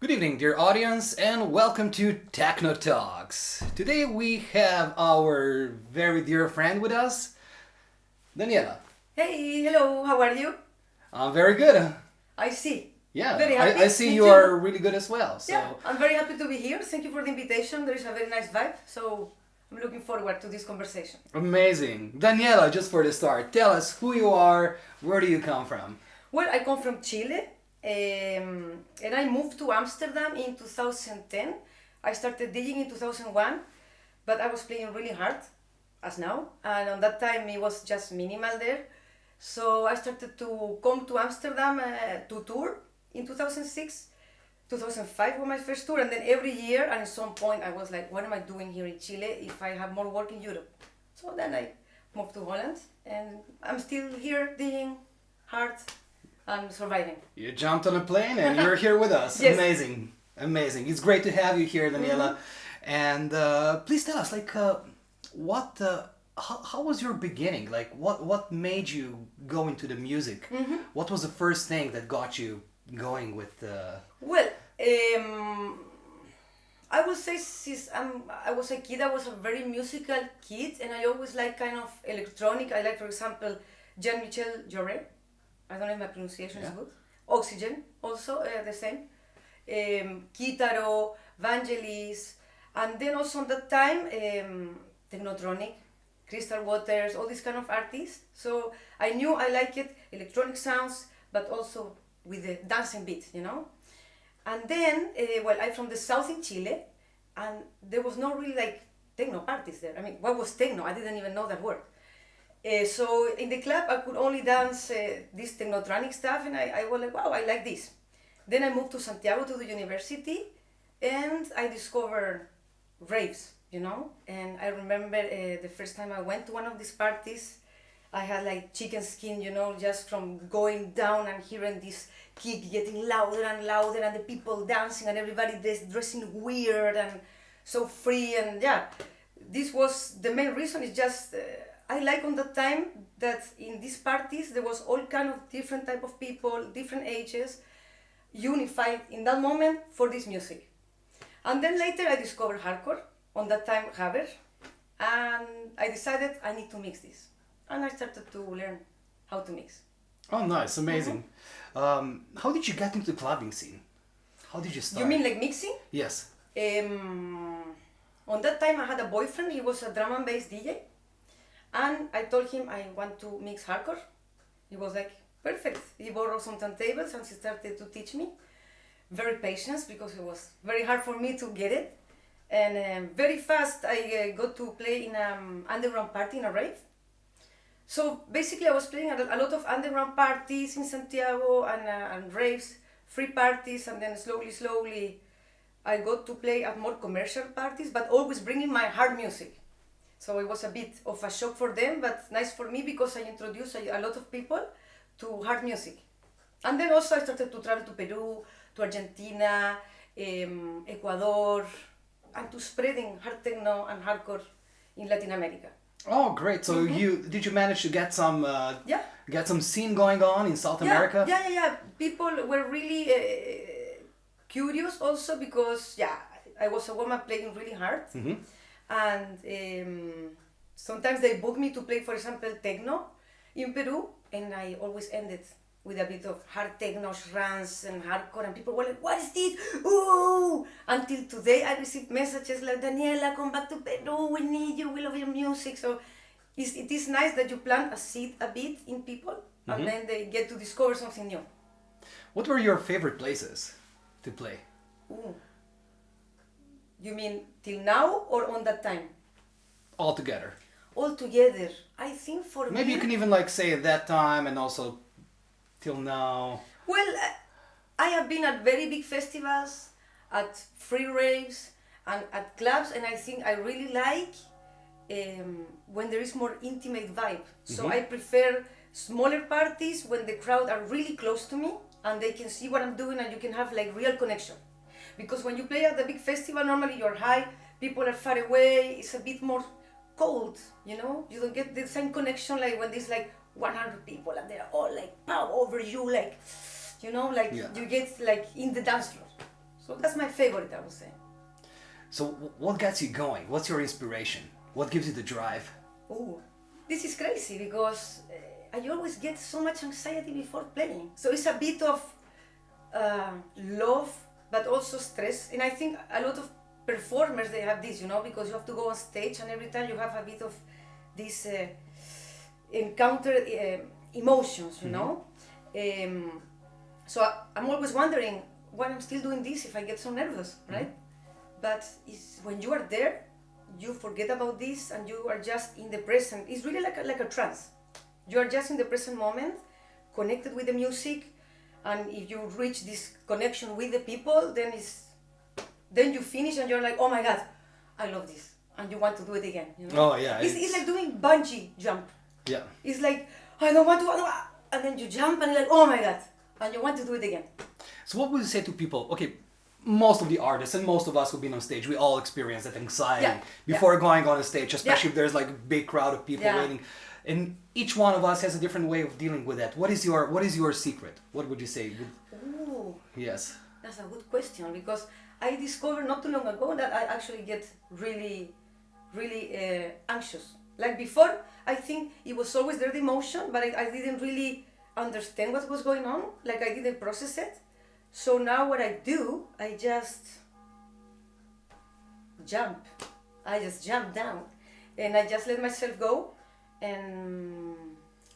Good evening, dear audience, and welcome to Techno Talks. Today we have our very dear friend with us, Daniela. Hey, hello, how are you? I'm very good. I see. Yeah, Very happy. I see Me you too. are really good as well. So Yeah, I'm very happy to be here. Thank you for the invitation. There is a very nice vibe, so I'm looking forward to this conversation. amazing. Daniela, just for the start, tell us who you are, where do you come from? Well, I come from Chile, and I moved to Amsterdam in 2010. I started DJing in 2001, but I was playing really hard, as now, and on that time it was just minimal there. So I started to come to Amsterdam to tour in 2006. 2005 was my first tour, and then every year, and at some point I was like, what am I doing here in Chile if I have more work in Europe? So then I moved to Holland, and I'm still here doing hard and surviving. You jumped on a plane and you're here with us. Yes. Amazing, amazing. It's great to have you here, Daniela. And please tell us, what, how was your beginning? Like, what made you go into the music? What was the first thing that got you going with? Well, I would say since I was a kid, I was a very musical kid, and I always like kind of electronic. I like, for example, Jean-Michel Jarre. I don't know if my pronunciation is Yeah. good. Oxygen, also the same. Kitaro, Vangelis, and then also on that time, Technotronic, Crystal Waters, all these kind of artists. So I knew I liked it, electronic sounds, but also with the dancing beat, you know. And then, well, I'm from the south in Chile, and there was no really like techno parties there. I mean, what was techno? I didn't even know that word. So in the club, I could only dance this technotronic stuff, and I was like, wow, I like this. Then I moved to Santiago to the university, and I discovered raves, you know. And I remember the first time I went to one of these parties, I had like chicken skin, you know, just from going down and hearing this kick getting louder and louder, and the people dancing, and everybody dressing weird and so free. And yeah, this was the main reason. It's just I like on that time that in these parties there was all kind of different type of people, different ages, unified in that moment for this music. And then later I discovered hardcore, on that time Haber, and I decided I need to mix this. And I started to learn how to mix. Oh, nice, amazing. How did you get into the clubbing scene? How did you start? You mean like mixing? Yes. On that time I had a boyfriend, he was a drum and bass DJ. And I told him I want to mix hardcore. He was like, perfect. He borrowed some turntables and he started to teach me. Very patient because it was very hard for me to get it. And very fast I got to play in an underground party in a rave. So basically I was playing at a lot of underground parties in Santiago and raves, free parties, and then slowly I got to play at more commercial parties, but always bringing my hard music. So it was a bit of a shock for them, but nice for me because I introduced a lot of people to hard music. And then also I started to travel to Peru, to Argentina, Ecuador, and to spreading hard techno and hardcore in Latin America. Oh, great! So did you manage to get some Yeah. get some scene going on in South America? Yeah. People were really curious also because, yeah, I was a woman playing really hard. And sometimes they booked me to play, for example, techno in Peru, and I always ended with a bit of hard techno runs and hardcore, and people were like, what is this? Ooh! Until today I received messages like, Daniela, come back to Peru, we need you, we love your music. So it is nice that you plant a seed a bit in people, and then they get to discover something new. What were your favorite places to play? Ooh. You mean till now or on that time? All together. All together, I think for Maybe me... you can even like say at that time and also till now. Well, I have been at very big festivals, at free raves, and at clubs, and I think I really like when there is more intimate vibe. So I prefer smaller parties when the crowd are really close to me and they can see what I'm doing and you can have like real connection. Because when you play at the big festival, normally you're high, people are far away, it's a bit more cold, you know? You don't get the same connection like when there's like 100 people and they're all like pow over you, like, you know, like you get like in the dance floor. So that's my favorite, I would say. So what gets you going? What's your inspiration? What gives you the drive? Oh, this is crazy because I always get so much anxiety before playing. So it's a bit of love, but also stress. And I think a lot of performers, they have this, because you have to go on stage and every time you have a bit of this encounter emotions, know. So I'm always wondering why I'm still doing this if I get so nervous, right? But when you are there, you forget about this and you are just in the present. It's really like a trance. You are just in the present moment, connected with the music, and if you reach this connection with the people, then you finish and you're like, oh my God, I love this, and you want to do it again. Oh yeah. It's like doing bungee jump. Yeah. It's like I don't want to, and then you jump and you're like, oh my God, and you want to do it again. So what would you say to people? Okay, most of the artists and most of us who've been on stage, we all experience that anxiety before going on a stage, especially if there's like a big crowd of people waiting. And each one of us has a different way of dealing with that. What is your secret? What would you say? Ooh, yes. That's a good question because I discovered not too long ago that I actually get really, really anxious. Like before, I think it was always there the emotion, but I didn't really understand what was going on. Like I didn't process it. So now what I do, I just jump. I just jump down and I just let myself go. And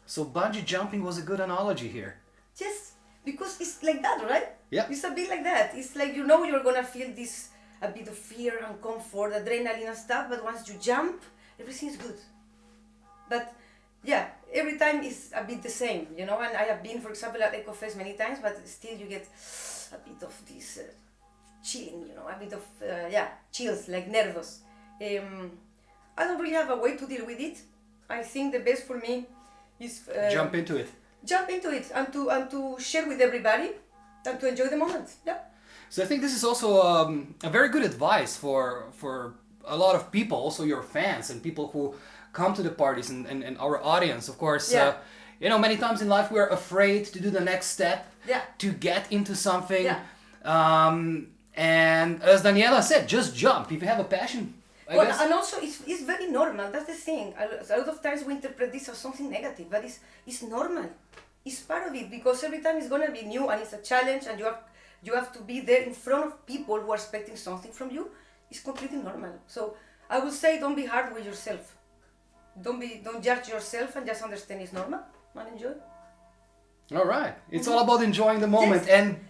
so bungee jumping was a good analogy here. Yes, because it's like that, right? Yeah. It's a bit like that. It's like you're gonna feel this a bit of fear and comfort, adrenaline and stuff, but once you jump, everything is good. But yeah, every time is a bit the same, and I have been, for example, at EcoFest many times, but still you get a bit of this chilling, a bit of, chills, like nervous. I don't really have a way to deal with it. I think the best for me is jump into it and to share with everybody and to enjoy the moment. Yeah. So I think this is also a very good advice for a lot of people, also your fans and people who come to the parties and our audience, of course. Many times in life we're afraid to do the next step, to get into something. And as Daniela said, just jump if you have a passion. I guess. And also it's very normal. That's the thing. A lot of times we interpret this as something negative, but it's normal. It's part of it because every time it's gonna be new and it's a challenge, and you have to be there in front of people who are expecting something from you. It's completely normal. So I would say don't be hard with yourself. Don't judge yourself and just understand it's normal and enjoy. All right. It's all about enjoying the moment and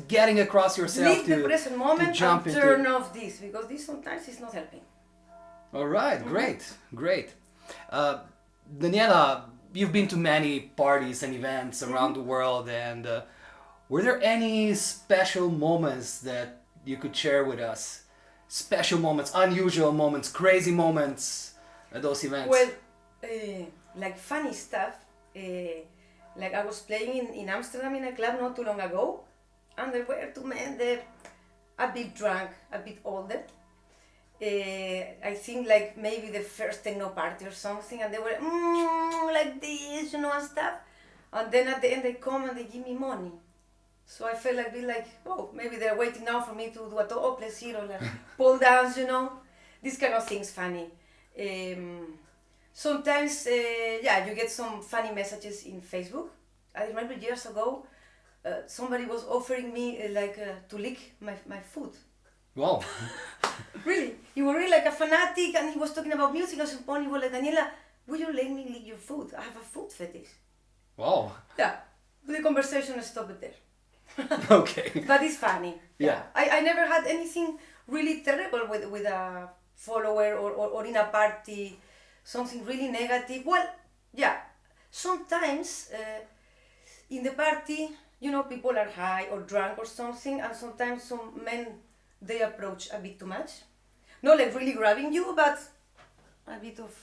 getting across yourself. Live the present moment and turn off this because this sometimes is not helping. All right, great. Daniela, you've been to many parties and events around the world, and were there any special moments that you could share with us? Special moments, unusual moments, crazy moments at those events? Well, like funny stuff. Like I was playing in Amsterdam in a club not too long ago, and there were two men there, a bit drunk, a bit older. I think like maybe the first techno party or something, and they were like this, and stuff. And then at the end they come and they give me money. So I felt a bit like, oh, maybe they're waiting now for me to do a topless here or like pole dance, These kind of things funny. Sometimes, you get some funny messages in Facebook. I remember years ago, somebody was offering me to lick my foot. Wow. Really, he was really like a fanatic, and he was talking about music. And at some point, he was like, Daniela, will you let me lick your foot? I have a foot fetish. Wow. Yeah, the conversation stopped there. Okay. But it's funny. Yeah. I never had anything really terrible with a follower or in a party, something really negative. Well, yeah, sometimes in the party, people are high or drunk or something, and sometimes some men, they approach a bit too much. Not like really grabbing you, but a bit of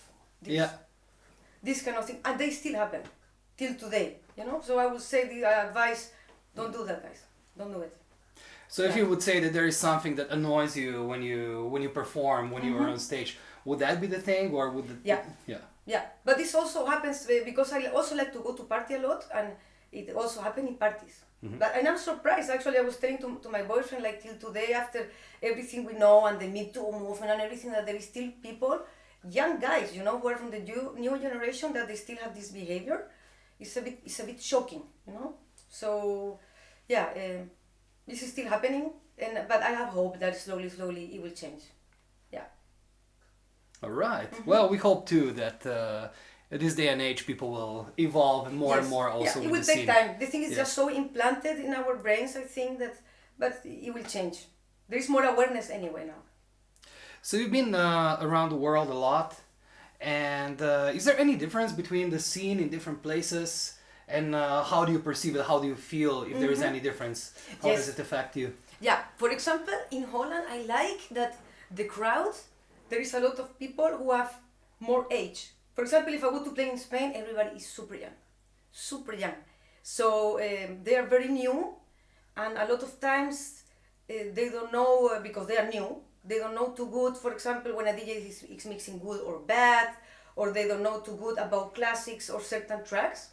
this kind of thing. And they still happen till today, So I would say the advice, don't do that, guys. Don't do it. So if you would say that there is something that annoys you when you perform, when you are on stage, would that be the thing, or would Yeah. But this also happens because I also like to go to party a lot, and it also happens in parties. But and I'm surprised. Actually, I was telling to my boyfriend, like, till today, after everything we know and the Me Too movement and everything, that there is still people, young guys, you know, who are from the new generation, that they still have this behavior. It's a bit shocking, you know. So, yeah, this is still happening, but I have hope that slowly it will change. Yeah. All right. Well, we hope too that at this day and age people will evolve more and more also it with will the take scene. time. The thing is just so implanted in our brains, I think, that, but it will change. There is more awareness anyway now. So you've been around the world a lot, and is there any difference between the scene in different places, and how do you perceive it? How do you feel, if there is any difference? How does it affect you? Yeah, for example, in Holland, I like that the crowd, there is a lot of people who have more age. For example, if I go to play in Spain, everybody is super young. Super young. So they are very new, and a lot of times they don't know, because they are new, they don't know too good, for example, when a DJ is mixing good or bad, or they don't know too good about classics or certain tracks.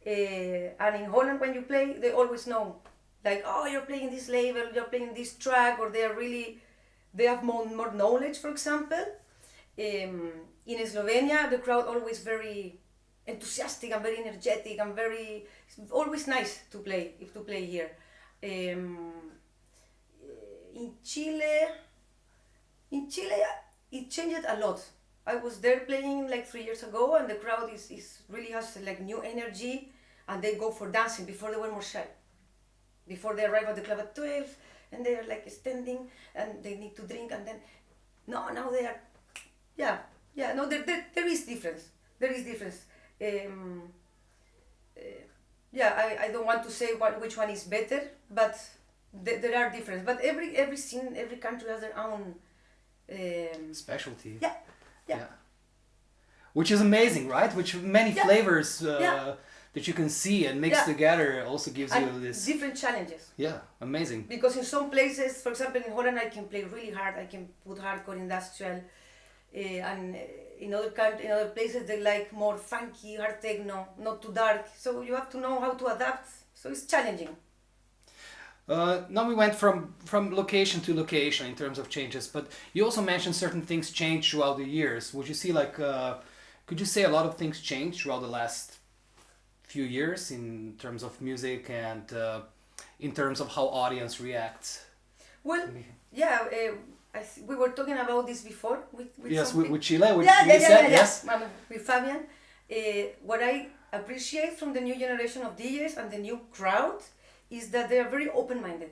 And in Holland, when you play, they always know, like, oh, you're playing this label, you're playing this track, or they have more knowledge, for example. In Slovenia, the crowd always very enthusiastic and very energetic and it's always nice to play here. In Chile, it changed a lot. I was there playing like 3 years ago, and the crowd is really has like new energy, and they go for dancing. Before they were more shy. Before they arrive at the club at 12, and they are like standing, and they need to drink, and then now they are, no, there is difference. There is difference. I don't want to say which one is better, but there are differences. But every scene, every country has their own specialty. Yeah. Which is amazing, right? Which many flavors that you can see and mix together also gives you this different challenges. Yeah, amazing. Because in some places, for example, in Holland, I can play really hard. I can put hardcore industrial, and in other places they like more funky, hard techno, not too dark. So you have to know how to adapt. So it's challenging. Now we went from location to location in terms of changes, but you also mentioned certain things changed throughout the years. Would you see could you say a lot of things changed throughout the last few years in terms of music and in terms of how audience reacts? Well, we were talking about this before with Chile, yes, with Fabian. What I appreciate from the new generation of DJs and the new crowd is that they are very open-minded,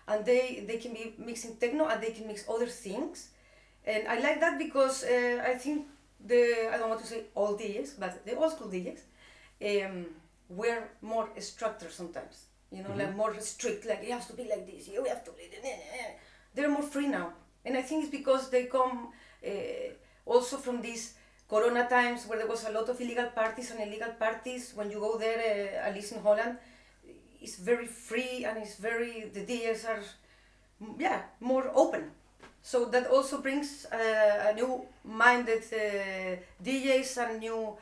and they can be mixing techno and they can mix other things, and I like that because I think I don't want to say all DJs, but the old school DJs were more structured sometimes, like more strict, like it has to be like this, you have to be. They're more free now, and I think it's because they come also from these Corona times where there was a lot of illegal parties and illegal parties. When you go there, at least in Holland, it's very free, and the DJs are more open. So that also brings a new minded DJs and new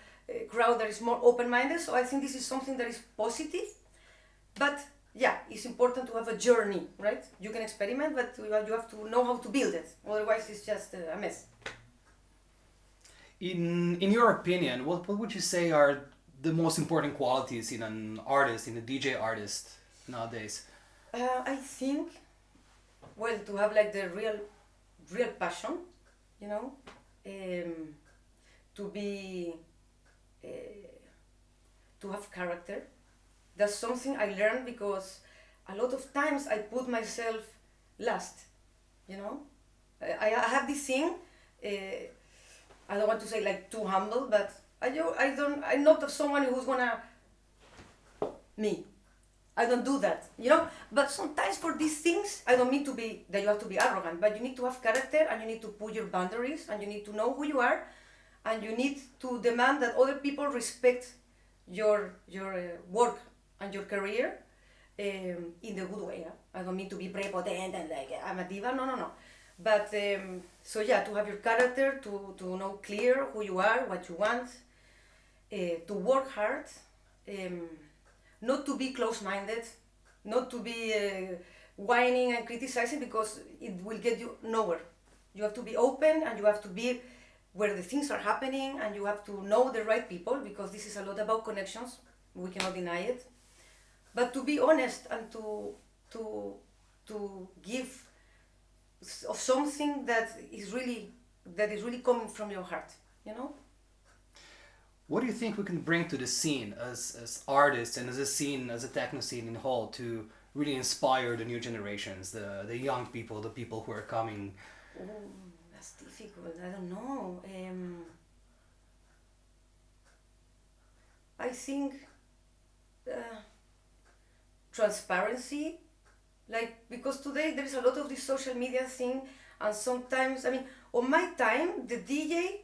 crowd that is more open-minded. So I think this is something that is positive, but it's important to have a journey, right? You can experiment, but you have to know how to build it. Otherwise, it's just a mess. In your opinion, what would you say are the most important qualities in an artist, in a DJ artist nowadays? I think, to have like the real passion, to be, to have character. That's something I learned because a lot of times I put myself last, I have this thing, I don't want to say like too humble, but I'm not someone who's gonna I don't do that, But sometimes for these things, I don't mean that you have to be arrogant, but you need to have character, and you need to put your boundaries, and you need to know who you are, and you need to demand that other people respect your work and your career in the good way. I don't mean to be prepotent and like I'm a diva, no. But to have your character, to know clear who you are, what you want, to work hard, not to be close-minded, not to be whining and criticizing, because it will get you nowhere. You have to be open, and you have to be where the things are happening, and you have to know the right people, because this is a lot about connections. We cannot deny it. But to be honest and to give of something that is really coming from your heart, you know. What do you think we can bring to the scene as artists and as a scene, as a techno scene in whole, to really inspire the new generations, the young people, the people who are coming? Oh, that's difficult. I don't know. I think transparency, like, because today there is a lot of this social media thing, and sometimes, I mean, on my time the DJ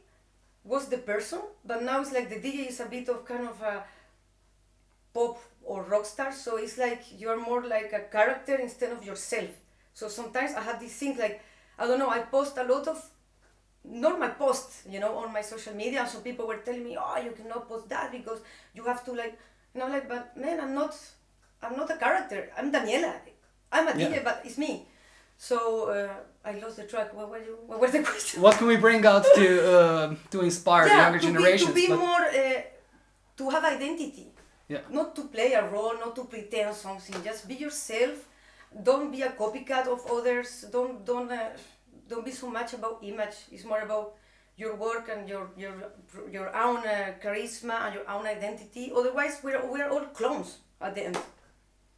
was the person, but now it's like the DJ is a bit of kind of a pop or rock star, so it's like you're more like a character instead of yourself. So sometimes I have these things like, I don't know, I post a lot of normal posts, you know, on my social media, and some people were telling me, oh, you cannot post that because you have to, like, you know, like, but man, I'm not a character. I'm Daniela. I'm a DJ, but it's me. So I lost the track. What was the question? What can we bring out to inspire the younger generations? To be more, to have identity. Yeah. Not to play a role, not to pretend something. Just be yourself. Don't be a copycat of others. Don't be so much about image. It's more about your work and your own charisma and your own identity. Otherwise, we're all clones at the end,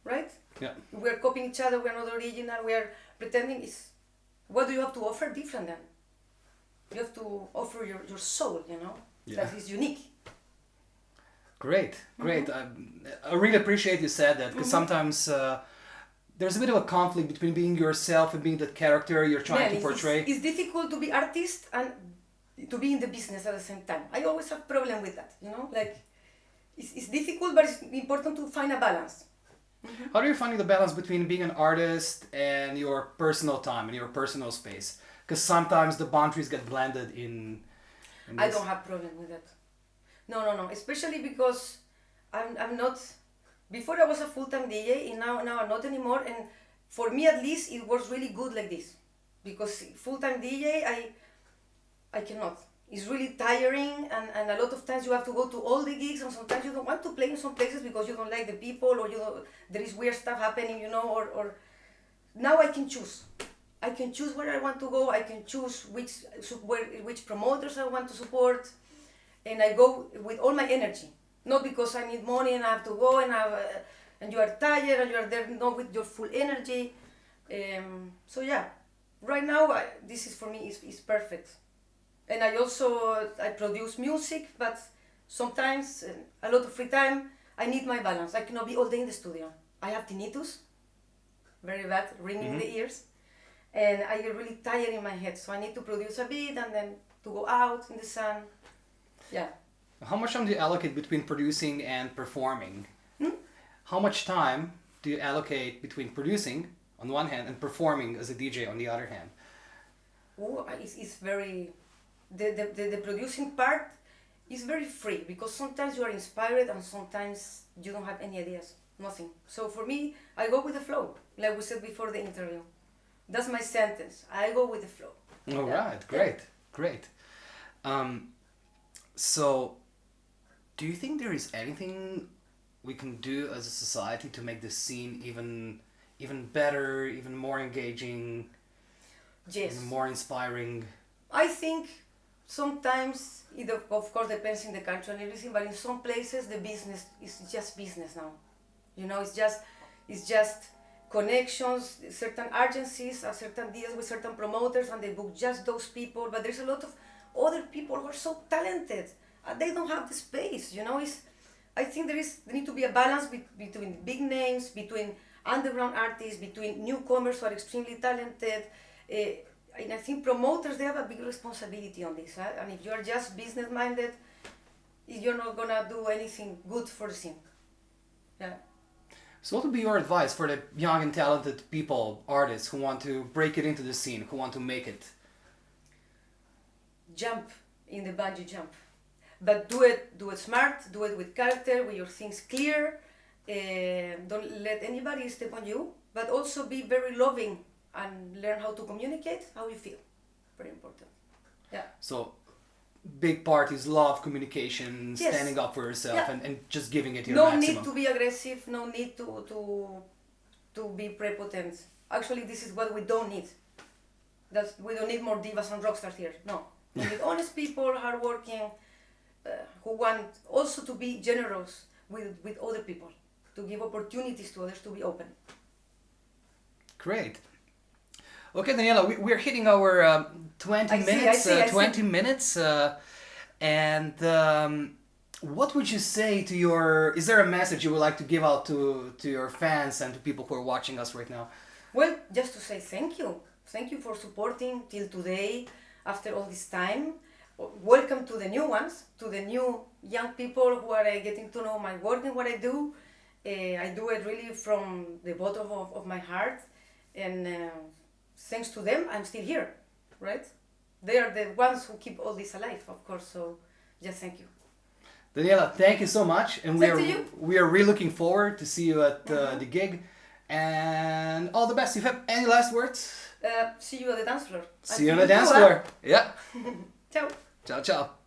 right? Yeah. We're copying each other. We're not original. We're pretending. What do you have to offer different then? You have to offer your soul, you know, that is unique. Great. I really appreciate you said that, because sometimes there's a bit of a conflict between being yourself and being that character you're trying to portray. It's difficult to be artist and to be in the business at the same time. I always have problem with that, you know, like it's difficult, but it's important to find a balance. How do you find the balance between being an artist and your personal time and your personal space? Because sometimes the boundaries get blended in I don't have problem with that. No. Especially because I'm not. Before I was a full-time DJ, and now I'm not anymore. And for me, at least, it was really good like this, because full-time DJ, I cannot. It's really tiring, and a lot of times you have to go to all the gigs, and sometimes you don't want to play in some places because you don't like the people, or there is weird stuff happening, you know. Or now I can choose. I can choose where I want to go. I can choose which promoters I want to support, and I go with all my energy. Not because I need money and I have to go and you are tired and you are there not with your full energy. So yeah, right now this is for me is perfect. And I produce music, but sometimes a lot of free time. I need my balance. I cannot be all day in the studio. I have tinnitus, very bad, ringing in the ears, and I get really tired in my head. So I need to produce a bit and then to go out in the sun. Yeah. How much time do you allocate between producing and performing? How much time do you allocate between producing on one hand and performing as a DJ on the other hand? Oh, it's very... The producing part is very free, because sometimes you are inspired and sometimes you don't have any ideas, nothing. So for me, I go with the flow, like we said before the interview. That's my sentence. I go with the flow. All right, great. So, do you think there is anything we can do as a society to make this scene even better, even more engaging, even more inspiring? I think sometimes it of course depends in the country and everything, but in some places the business is just business now. You know, it's just connections, certain agencies, certain deals with certain promoters, and they book just those people. But there's a lot of other people who are so talented and they don't have the space. You know, I think there need to be a balance between big names, between underground artists, between newcomers who are extremely talented. And I think promoters, they have a big responsibility on this. And if you're just business minded, you're not gonna do anything good for the scene. Yeah. So what would be your advice for the young and talented people, artists who want to break it into the scene, who want to make it? Jump in the bungee jump. But do it smart, do it with character, with your things clear, Don't let anybody step on you, but also be very loving and learn how to communicate how you feel. Very important. Yeah. So, big part is love, communication, Yes. standing up for yourself, Yeah. and just giving it your No maximum. need to be aggressive. No need to be prepotent. Actually, this is what we don't need. We don't need more divas and rock stars here. No, we need honest people, hardworking, who want also to be generous with other people, to give opportunities to others to be open. Great. Okay, Daniela, we're hitting our 20 minutes. 20 minutes. And what would you say to your... Is there a message you would like to give out to your fans and to people who are watching us right now? Well, just to say thank you. Thank you for supporting till today, after all this time. Welcome to the new ones, to the new young people who are getting to know my work and what I do. I do it really from the bottom of my heart. And thanks to them, I'm still here, right? They are the ones who keep all this alive, of course, so just thank you. Daniela, thank you so much. And we are really looking forward to see you at the gig. And all the best. You have any last words? See you at the dance floor. See you on the dance floor. Yeah. Ciao. Ciao, ciao.